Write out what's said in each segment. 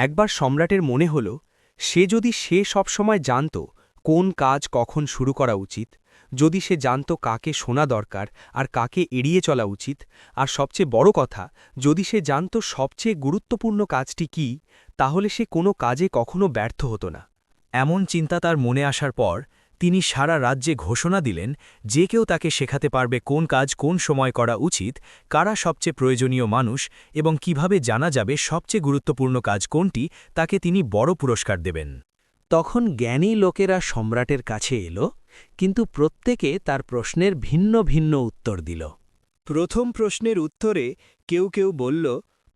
একবার সম্রাটের মনে হল সে সবসময় জানত কোন কাজ কখন শুরু করা উচিত, যদি সে জানত কাকে শোনা দরকার আর কাকে এড়িয়ে চলা উচিত, আর সবচেয়ে বড় কথা, যদি সে জানত সবচেয়ে গুরুত্বপূর্ণ কাজটি কি, তাহলে সে কোনো কাজে কখনো ব্যর্থ হতো না। এমন চিন্তা তার মনে আসার পর তিনি সারা রাজ্যে ঘোষণা দিলেন যে কেউ তাকে শেখাতে পারবে কোন কাজ কোন সময় করা উচিত, কারা সবচেয়ে প্রয়োজনীয় মানুষ এবং কিভাবে জানা যাবে সবচেয়ে গুরুত্বপূর্ণ কাজ কোনটি, তাকে তিনি বড় পুরস্কার দেবেন। তখন জ্ঞানী লোকেরা সম্রাটের কাছে এলো, কিন্তু প্রত্যেকে তার প্রশ্নের ভিন্ন ভিন্ন উত্তর দিল। প্রথম প্রশ্নের উত্তরে কেউ কেউ বলল,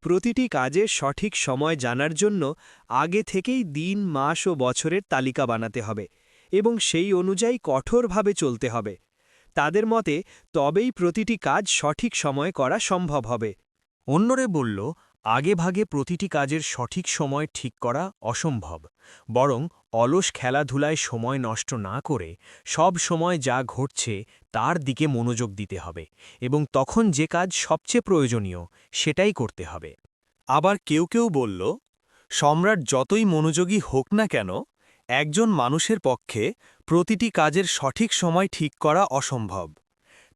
প্রতিটি কাজের সঠিক সময় জানার জন্য আগে থেকেই দিন, মাস ও বছরের তালিকা বানাতে হবে এবং সেই অনুযায়ী কঠোরভাবে চলতে হবে। তাদের মতে তবেই প্রতিটি কাজ সঠিক সময়ে করা সম্ভব হবে। অন্যরে বলল, আগেভাগে প্রতিটি কাজের সঠিক সময় ঠিক করা অসম্ভব, বরং অলস খেলাধুলায় সময় নষ্ট না করে সব সময় যা ঘটছে তার দিকে মনোযোগ দিতে হবে এবং তখন যে কাজ সবচেয়ে প্রয়োজনীয় সেটাই করতে হবে। আবার কেউ কেউ বলল, সম্রাট যতই মনোযোগী হোক না কেন, একজন মানুষের পক্ষে প্রতিটি কাজের সঠিক সময় ঠিক করা অসম্ভব।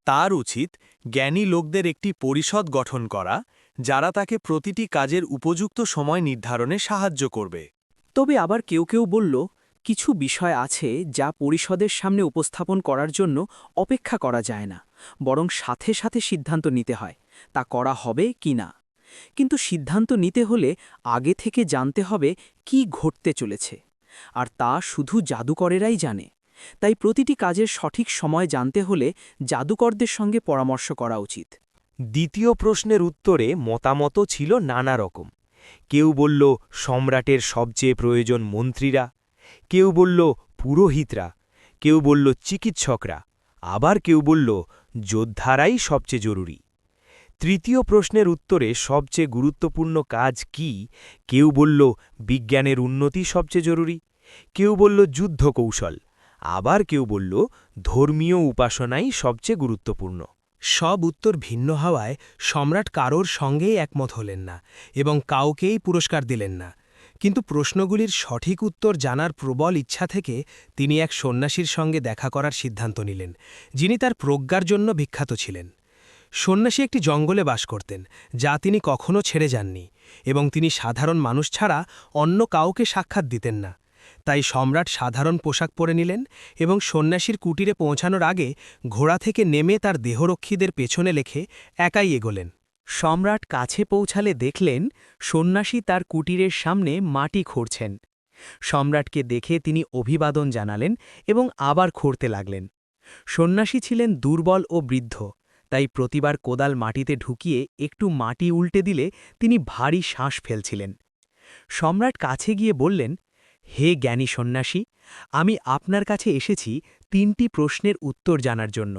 তার উচিত জ্ঞানী লোকদের একটি পরিষদ গঠন করা, যারা তাকে প্রতিটি কাজের উপযুক্ত সময় নির্ধারণে সাহায্য করবে। তবে আবার কেউ কেউ বলল, কিছু বিষয় আছে যা পরিষদের সামনে উপস্থাপন করার জন্য অপেক্ষা করা যায় না, বরং সাথে সাথে সিদ্ধান্ত নিতে হয় তা করা হবে কি না। কিন্তু সিদ্ধান্ত নিতে হলে আগে থেকে জানতে হবে কি ঘটতে চলেছে, আর তা শুধু জাদুকরেরাই জানে। তাই প্রতিটি কাজের সঠিক সময় জানতে হলে জাদুকরদের সঙ্গে পরামর্শ করা উচিত। দ্বিতীয় প্রশ্নের উত্তরে মতামতও ছিল নানা রকম। কেউ বলল সম্রাটের সবচেয়ে প্রয়োজন মন্ত্রীরা, কেউ বলল পুরোহিতরা, কেউ বলল চিকিৎসকরা, আবার কেউ বলল যোদ্ধারাই সবচেয়ে জরুরি। তৃতীয় প্রশ্নের উত্তরে সবচেয়ে গুরুত্বপূর্ণ কাজ কি, কেউ বলল বিজ্ঞানের উন্নতি সবচেয়ে জরুরি, কেউ বলল যুদ্ধ কৌশল, আবার কেউ বলল ধর্মীয় উপাসনাই সবচেয়ে গুরুত্বপূর্ণ। সব উত্তর ভিন্ন হওয়ায় সম্রাট কারোর সঙ্গেই একমত হলেন না এবং কাউকেই পুরস্কার দিলেন না। কিন্তু প্রশ্নগুলির সঠিক উত্তর জানার প্রবল ইচ্ছা থেকে তিনি এক সন্ন্যাসীর সঙ্গে দেখা করার সিদ্ধান্ত নিলেন, যিনি তার প্রজ্ঞার জন্য বিখ্যাত ছিলেন। সন্ন্যাসী একটি জঙ্গলে বাস করতেন, যা তিনি কখনও ছেড়ে যাননি, এবং তিনি সাধারণ মানুষ ছাড়া অন্য কাউকে সাক্ষাৎ দিতেন না। তাই সম্রাট সাধারণ পোশাক পরে নিলেন এবং সন্ন্যাসীর কুটিরে পৌঁছানোর আগে ঘোড়া থেকে নেমে তার দেহরক্ষীদের পেছনে লেখে একাই এগোলেন। সম্রাট কাছে পৌঁছালে দেখলেন সন্ন্যাসী তার কুটিরের সামনে মাটি খুঁড়ছেন। সম্রাটকে দেখে তিনি অভিবাদন জানালেন এবং আবার খুঁড়তে লাগলেন। সন্ন্যাসী ছিলেন দুর্বল ও বৃদ্ধ, তাই প্রতিবার কোদাল মাটিতে ঢুকিয়ে একটু মাটি উল্টে দিলে তিনি ভারী শ্বাস ফেলছিলেন। সম্রাট কাছে গিয়ে বললেন, হে জ্ঞানী সন্ন্যাসী, আমি আপনার কাছে এসেছি ৩টি প্রশ্নের উত্তর জানার জন্য।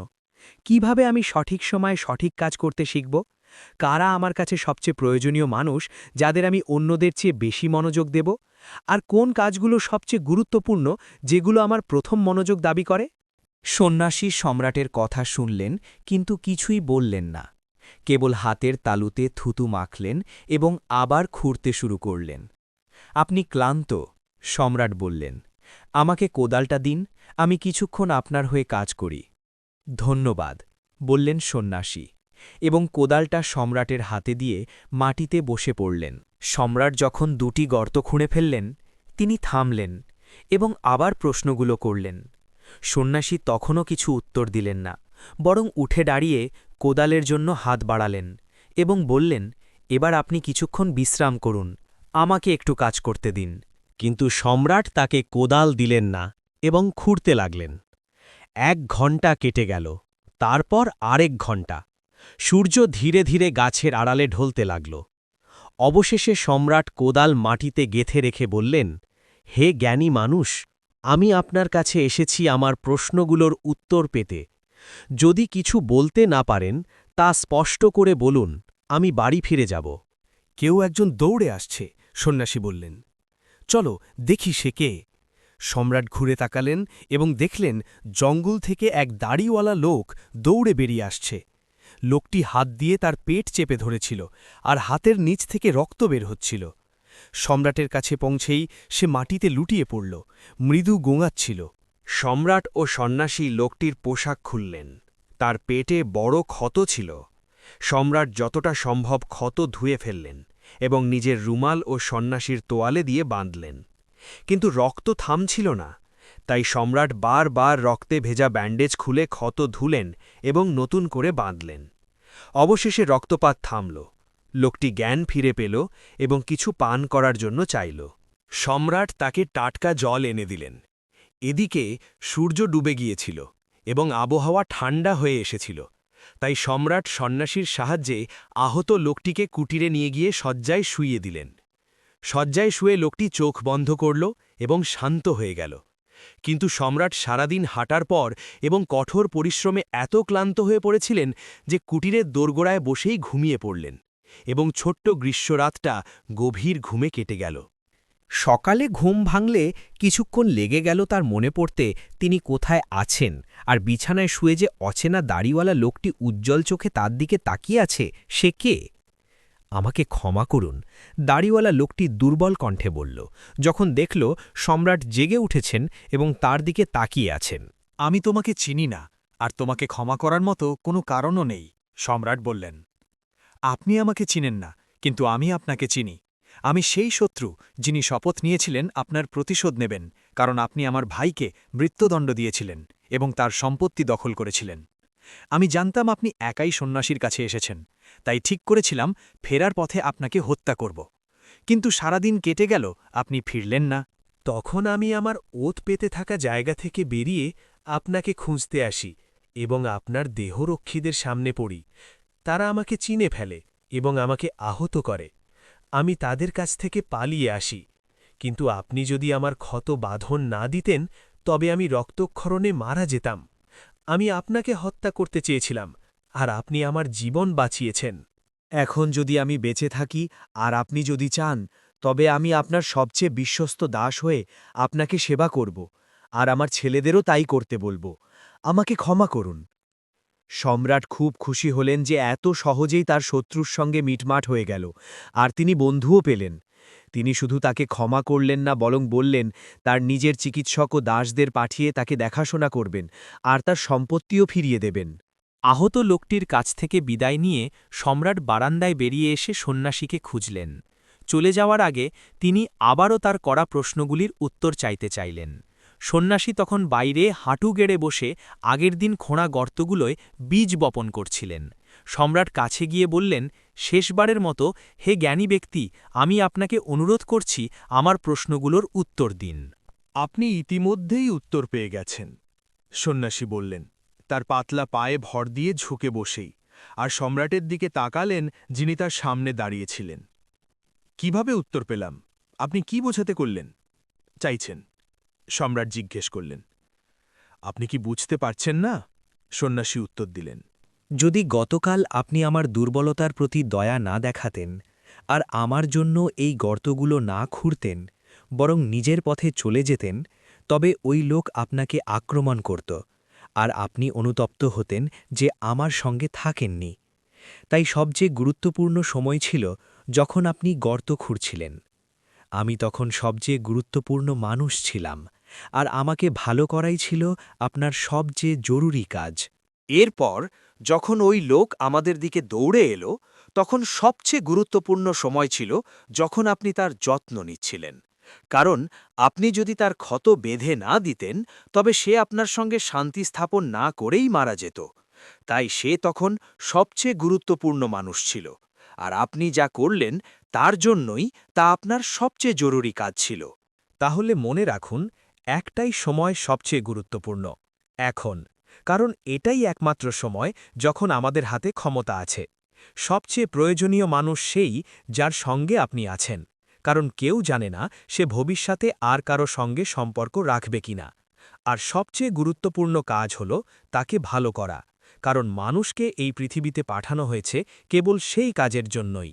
কিভাবে আমি সঠিক সময়ে সঠিক কাজ করতে শিখব? কারা আমার কাছে সবচেয়ে প্রয়োজনীয় মানুষ যাদের আমি অন্যদের চেয়ে বেশি মনোযোগ দেব? আর কোন কাজগুলো সবচেয়ে গুরুত্বপূর্ণ যেগুলো আমার প্রথম মনোযোগ দাবি করে? সন্ন্যাসী সম্রাটের কথা শুনলেন, কিন্তু কিছুই বললেন না। কেবল হাতের তালুতে থুতু মাখলেন এবং আবার খুঁড়তে শুরু করলেন। আপনি ক্লান্ত, সম্রাট বললেন। আমাকে কোদালটা দিন, আমি কিছুক্ষণ আপনার হয়ে কাজ করি। ধন্যবাদ, বললেন সন্ন্যাসী, এবং কোদালটা সম্রাটের হাতে দিয়ে মাটিতে বসে পড়লেন। সম্রাট যখন 2টি গর্ত খুঁড়ে ফেললেন, তিনি থামলেন এবং আবার প্রশ্নগুলো করলেন। সন্ন্যাসী তখনও কিছু উত্তর দিলেন না, বরং উঠে দাঁড়িয়ে কোদালের জন্য হাত বাড়ালেন এবং বললেন, এবার আপনি কিছুক্ষণ বিশ্রাম করুন, আমাকে একটু কাজ করতে দিন। কিন্তু সম্রাট তাকে কোদাল দিলেন না এবং খুঁড়তে লাগলেন। 1 ঘণ্টা কেটে গেল, তারপর আরেক ঘণ্টা। সূর্য ধীরে ধীরে গাছের আড়ালে ঢলতে লাগল। অবশেষে সম্রাট কোদাল মাটিতে গেঁথে রেখে বললেন, হে জ্ঞানী মানুষ, আমি আপনার কাছে এসেছি আমার প্রশ্নগুলোর উত্তর পেতে। যদি কিছু বলতে না পারেন তা স্পষ্ট করে বলুন, আমি বাড়ি ফিরে যাব। কেউ একজন দৌড়ে আসছে, সন্ন্যাসী বললেন। চলো দেখি সে কে। সম্রাট ঘুরে তাকালেন এবং দেখলেন জঙ্গল থেকে এক দাড়িওয়ালা লোক দৌড়ে বেরিয়ে আসছে। লোকটি হাত দিয়ে তার পেট চেপে ধরেছিল আর হাতের নিচ থেকে রক্ত বের হচ্ছিল। সম্রাটের কাছে পৌঁছেই সে মাটিতে লুটিয়ে পড়ল, মৃদু গোঙাচ্ছিল। সম্রাট ও সন্ন্যাসী লোকটির পোশাক খুললেন। তার পেটে বড় ক্ষত ছিল। সম্রাট যতটা সম্ভব ক্ষত ধুয়ে ফেললেন এবং নিজের রুমাল ও সন্ন্যাসীর তোয়ালে দিয়ে বাঁধলেন। কিন্তু রক্ত থামছিল না, তাই সম্রাট বারবার রক্তে ভেজা ব্যান্ডেজ খুলে ক্ষত ধুলেন এবং নতুন করে বাঁধলেন। অবশেষে রক্তপাত থামল। লোকটি জ্ঞান ফিরে পেল এবং কিছু পান করার জন্য চাইল। সম্রাট তাকে টাটকা জল এনে দিলেন। এদিকে সূর্য ডুবে গিয়েছিল এবং আবহাওয়া ঠান্ডা হয়ে এসেছিল, তাই সম্রাট সন্ন্যাসীর সাহায্যে আহত লোকটিকে কুটিরে নিয়ে গিয়ে শয্যায় শুইয়ে দিলেন। শয্যায় শুয়ে লোকটি চোখ বন্ধ করল এবং শান্ত হয়ে গেল। কিন্তু সম্রাট সারাদিন হাঁটার পর এবং কঠোর পরিশ্রমে এত ক্লান্ত হয়ে পড়েছিলেন যে কুটিরের দোরগোড়ায় বসেই ঘুমিয়ে পড়লেন এবং ছোট্ট গ্রীষ্মরাতটা গভীর ঘুমে কেটে গেল। সকালে ঘুম ভাঙলে কিছুক্ষণ লেগে গেল তার মনে পড়তে তিনি কোথায় আছেন, আর বিছানায় শুয়ে যে অচেনা দাড়িওয়ালা লোকটি উজ্জ্বল চোখে তার দিকে তাকিয়ে আছে সে কে? আমাকে ক্ষমা করুন, দাড়িওয়ালা লোকটি দুর্বল কণ্ঠে বলল, যখন দেখল সম্রাট জেগে উঠেছেন এবং তার দিকে তাকিয়ে আছেন। আমি তোমাকে চিনি না, আর তোমাকে ক্ষমা করার মতো কোনো কারণও নেই, সম্রাট বললেন। আপনি আমাকে চিনেন না, কিন্তু আমি আপনাকে চিনি। আমি সেই শত্রু যিনি শপথ নিয়েছিলেন আপনার প্রতিশোধ নেবেন, কারণ আপনি আমার ভাইকে মৃত্যুদণ্ড দিয়েছিলেন এবং তার সম্পত্তি দখল করেছিলেন। আমি জানতাম আপনি একাই সন্ন্যাসীর কাছে এসেছেন, তাই ঠিক করেছিলাম ফেরার পথে আপনাকে হত্যা করব। কিন্তু সারাদিন কেটে গেল, আপনি ফিরলেন না। তখন আমি আমার ওত পেতে থাকা জায়গা থেকে বেরিয়ে আপনাকে খুঁজতে আসি এবং আপনার দেহরক্ষীদের সামনে পড়ি। তারা আমাকে চিনে ফেলে এবং আমাকে আহত করে। আমি তাদের কাছ থেকে পালিয়ে আসি, কিন্তু আপনি যদি আমার ক্ষত বাঁধন না দিতেন তবে আমি রক্তক্ষরণে মারা যেতাম। আমি আপনাকে হত্যা করতে চেয়েছিলাম, আর আপনি আমার জীবন বাঁচিয়েছেন। এখন যদি আমি বেঁচে থাকি আর আপনি যদি চান, তবে আমি আপনার সবচেয়ে বিশ্বস্ত দাস হয়ে আপনাকে সেবা করব, আর আমার ছেলেদেরও তাই করতে বলবো। আমাকে ক্ষমা করুন। সম্রাট খুব খুশি হলেন যে এত সহজেই তার শত্রুর সঙ্গে মিটমাট হয়ে গেল, আর তিনি বন্ধুও পেলেন। তিনি শুধু তাকে ক্ষমা করলেন না, বরং বললেন তার নিজের চিকিৎসক ও দাসদের পাঠিয়ে তাকে দেখাশোনা করবেন আর তার সম্পত্তিও ফিরিয়ে দেবেন। আহত লোকটির কাছ থেকে বিদায় নিয়ে সম্রাট বারান্দায় বেরিয়ে এসে সন্ন্যাসীকে খুঁজলেন। চলে যাওয়ার আগে তিনি আবারও তার করা প্রশ্নগুলির উত্তর চাইতে চাইলেন। সন্ন্যাসী তখন বাইরে হাঁটু গেড়ে বসে আগের দিন খোঁড়া গর্তগুলোয় বীজ বপন করছিলেন। সম্রাট কাছে গিয়ে বললেন, শেষবারের মতো, হে জ্ঞানী ব্যক্তি, আমি আপনাকে অনুরোধ করছি আমার প্রশ্নগুলোর উত্তর দিন। আপনি ইতিমধ্যেই উত্তর পেয়ে গেছেন, সন্ন্যাসী বললেন, তার পাতলা পায়ে ভর দিয়ে ঝুঁকে বসেই, আর সম্রাটের দিকে তাকালেন যিনি তার সামনে দাঁড়িয়েছিলেন। কিভাবে উত্তর পেলাম? আপনি কি বোঝাতে চাইছেন? সম্রাট জিজ্ঞেস করলেন। আপনি কি বুঝতে পারছেন না? সন্ন্যাসী উত্তর দিলেন। যদি গতকাল আপনি আমার দুর্বলতার প্রতি দয়া না দেখাতেন আর আমার জন্য এই গর্তগুলো না খুঁড়তেন, বরং নিজের পথে চলে যেতেন, তবে ওই লোক আপনাকে আক্রমণ করত, আর আপনি অনুতপ্ত হতেন যে আমার সঙ্গে থাকেননি। তাই সবচেয়ে গুরুত্বপূর্ণ সময় ছিল যখন আপনি গর্ত খুঁড়ছিলেন। আমি তখন সবচেয়ে গুরুত্বপূর্ণ মানুষ ছিলাম, আর আমাকে ভালো করাই ছিল আপনার সবচেয়ে জরুরি কাজ। এরপর যখন ওই লোক আমাদের দিকে দৌড়ে এলো, তখন সবচেয়ে গুরুত্বপূর্ণ সময় ছিল যখন আপনি তার যত্ন নিচ্ছিলেন, কারণ আপনি যদি তার ক্ষত বেঁধে না দিতেন তবে সে আপনার সঙ্গে শান্তি স্থাপন না করেই মারা যেত। তাই সে তখন সবচেয়ে গুরুত্বপূর্ণ মানুষ ছিল, আর আপনি যা করলেন তার জন্যই তা আপনার সবচেয়ে জরুরি কাজ ছিল। তাহলে মনে রাখুন, একটাই সময় সবচেয়ে গুরুত্বপূর্ণ, এখন, কারণ এটাই একমাত্র সময় যখন আমাদের হাতে ক্ষমতা আছে। সবচেয়ে প্রয়োজনীয় মানুষ সেই যার সঙ্গে আপনি আছেন, কারণ কেউ জানে না সে ভবিষ্যতে আর কারো সঙ্গে সম্পর্ক রাখবে কিনা। আর সবচেয়ে গুরুত্বপূর্ণ কাজ হল তাকে ভালো করা, কারণ মানুষকে এই পৃথিবীতে পাঠানো হয়েছে কেবল সেই কাজের জন্যই।